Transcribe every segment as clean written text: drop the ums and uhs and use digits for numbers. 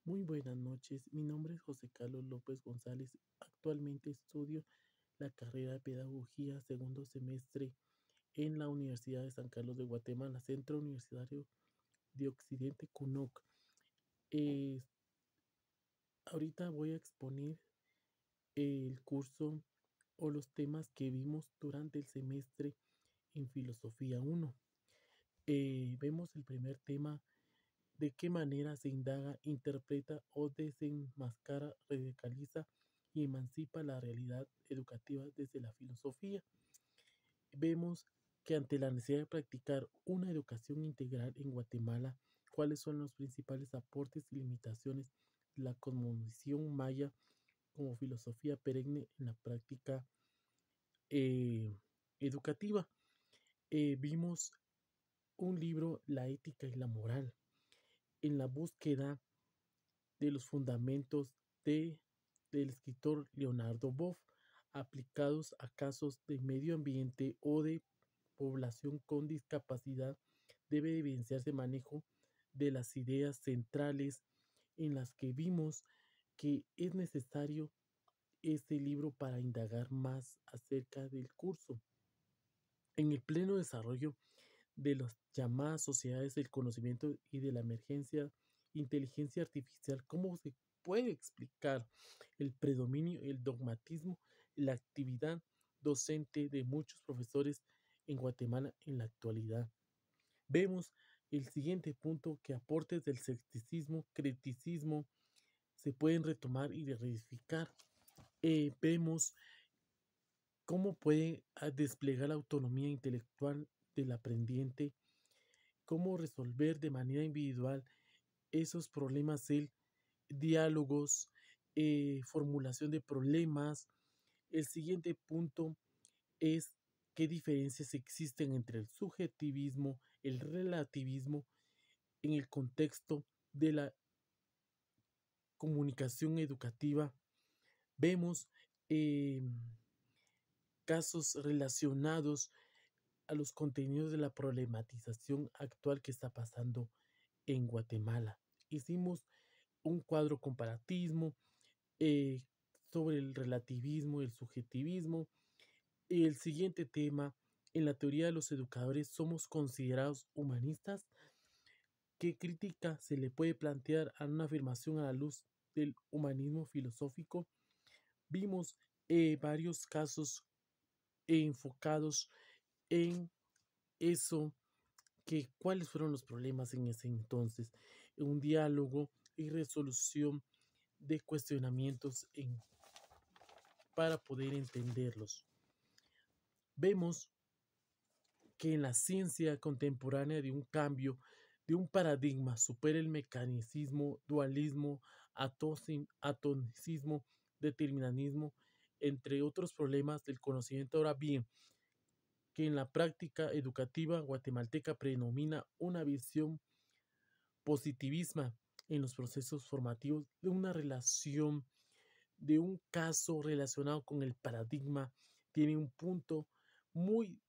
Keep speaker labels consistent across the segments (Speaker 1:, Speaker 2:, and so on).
Speaker 1: Muy buenas noches, mi nombre es José Carlos López González. Actualmente estudio la carrera de Pedagogía segundo semestre en la Universidad de San Carlos de Guatemala, Centro Universitario de Occidente, CUNOC. Eh, Ahorita voy a exponer el curso o los temas que vimos durante el semestre en Filosofía 1. Vemos el primer tema: de qué manera se indaga, interpreta o desenmascara, radicaliza y emancipa la realidad educativa desde la filosofía. Vemos que ante la necesidad de practicar una educación integral en Guatemala, cuáles son los principales aportes y limitaciones de la cosmovisión maya como filosofía perenne en la práctica eh, educativa. Vimos un libro, La ética y la moral, en la búsqueda de los fundamentos del escritor Leonardo Boff, aplicados a casos de medio ambiente o de población con discapacidad. Debe evidenciarse manejo de las ideas centrales en las que vimos que es necesario este libro para indagar más acerca del curso. En el pleno desarrollo de las llamadas sociedades del conocimiento y de la emergencia inteligencia artificial, ¿cómo se puede explicar el predominio, el dogmatismo, la actividad docente de muchos profesores en Guatemala en la actualidad? Vemos el siguiente punto: que aportes del escepticismo, criticismo se pueden retomar y reedificar. Vemos cómo puede desplegar la autonomía intelectual del aprendiente, cómo resolver de manera individual esos problemas, el diálogos, formulación de problemas. El siguiente punto es qué diferencias existen entre el subjetivismo, el relativismo en el contexto de la comunicación educativa. Vemos eh, casos relacionados a los contenidos de la problematización actual que está pasando en Guatemala. Hicimos un cuadro comparatismo eh, sobre el relativismo y el subjetivismo. El siguiente tema: en la teoría de los educadores, ¿somos considerados humanistas? ¿Qué crítica se le puede plantear a una afirmación a la luz del humanismo filosófico? Vimos varios casos enfocados en eso, que cuáles fueron los problemas en ese entonces, un diálogo y resolución de cuestionamientos para poder entenderlos. Vemos que en la ciencia contemporánea de un cambio, de un paradigma, supera el mecanicismo, dualismo, atomicismo, determinismo, entre otros problemas del conocimiento. Ahora bien, que en la práctica educativa guatemalteca predomina una visión positivista en los procesos formativos, de una relación, de un caso relacionado con el paradigma, tiene un punto muy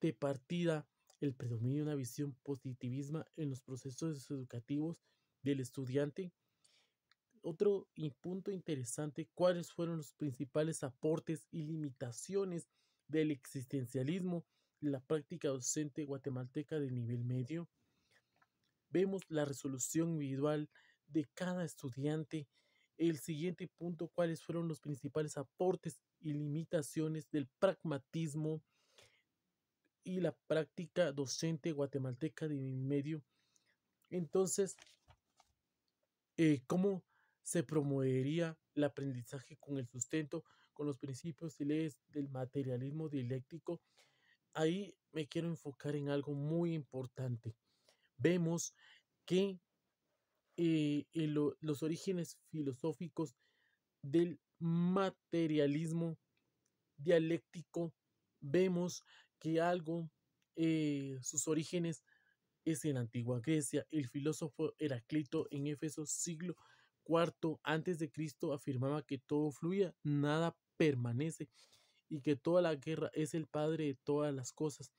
Speaker 1: de partida: el predominio de una visión positivista en los procesos educativos del estudiante. Otro punto interesante: cuáles fueron los principales aportes y limitaciones del existencialismo en la práctica docente guatemalteca de nivel medio. Vemos la resolución individual de cada estudiante. El siguiente punto: cuáles fueron los principales aportes y limitaciones del pragmatismo y la práctica docente guatemalteca de nivel medio. Entonces, ¿cómo se promovería el aprendizaje con el sustento, con los principios y leyes del materialismo dialéctico? Ahí me quiero enfocar en algo muy importante. Vemos que los orígenes filosóficos del materialismo dialéctico, vemos que sus orígenes es en la antigua Grecia. El filósofo Heráclito en Éfeso, siglo IV antes de Cristo, afirmaba que todo fluye, nada permanece y que toda la guerra es el padre de todas las cosas.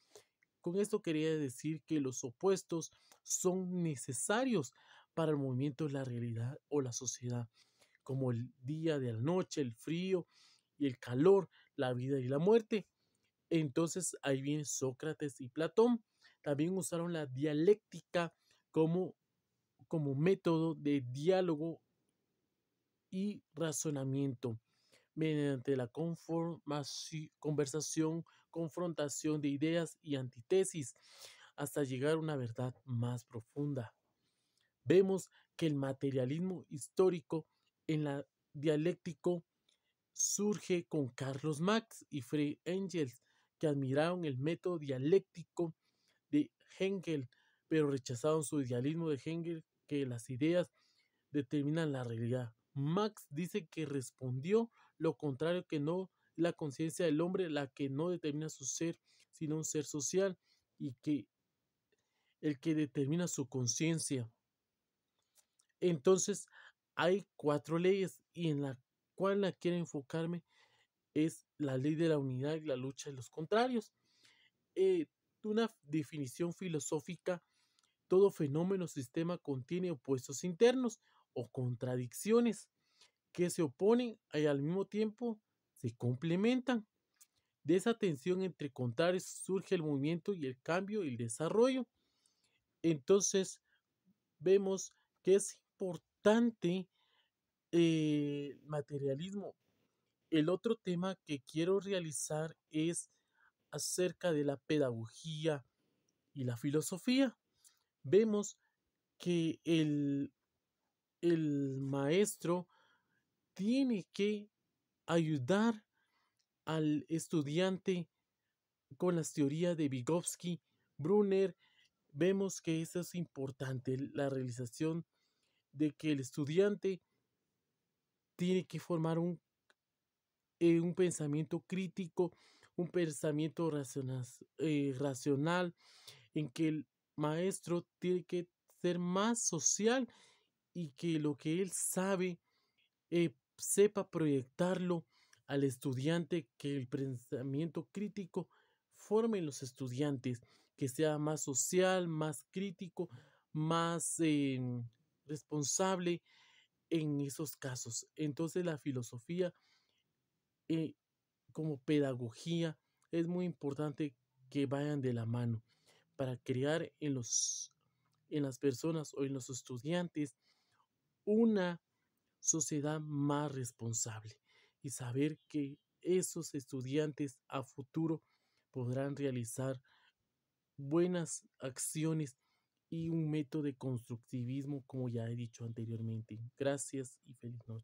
Speaker 1: Con esto quería decir que los opuestos son necesarios para el movimiento de la realidad o la sociedad, como el día de la noche, el frío y el calor, la vida y la muerte. Entonces ahí vienen Sócrates y Platón. También usaron la dialéctica como, como método de diálogo y razonamiento mediante la conversación, confrontación de ideas y antítesis hasta llegar a una verdad más profunda. Vemos que el materialismo histórico en la dialéctico surge con Carlos Marx y Friedrich Engels, que admiraron el método dialéctico de Hegel, pero rechazaron su idealismo de Hegel, que las ideas determinan la realidad. Marx dice que respondió lo contrario, que no la conciencia del hombre la que no determina su ser, sino un ser social, y que el que determina su conciencia. Entonces, hay 4 leyes y en la cual la quiero enfocarme es la ley de la unidad y la lucha de los contrarios. Eh, una definición filosófica: todo fenómeno o sistema contiene opuestos internos o contradicciones que se oponen y al mismo tiempo se complementan. De esa tensión entre contrarios surge el movimiento y el cambio y el desarrollo. Entonces vemos que es importante materialismo. El otro tema que quiero realizar es acerca de la pedagogía y la filosofía. Vemos que el maestro tiene que ayudar al estudiante con las teorías de Vygotsky, Brunner. Vemos que eso es importante, la realización de que el estudiante tiene que formar un pensamiento crítico, un pensamiento racional, en que el maestro tiene que ser más social y que lo que él sabe sepa proyectarlo al estudiante, que el pensamiento crítico forme en los estudiantes, que sea más social, más crítico, más responsable en esos casos. Entonces la filosofía eh, como pedagogía es muy importante que vayan de la mano para crear en las personas o en los estudiantes una sociedad más responsable y saber que esos estudiantes a futuro podrán realizar buenas acciones y un método de constructivismo, como ya he dicho anteriormente. Gracias y feliz noche.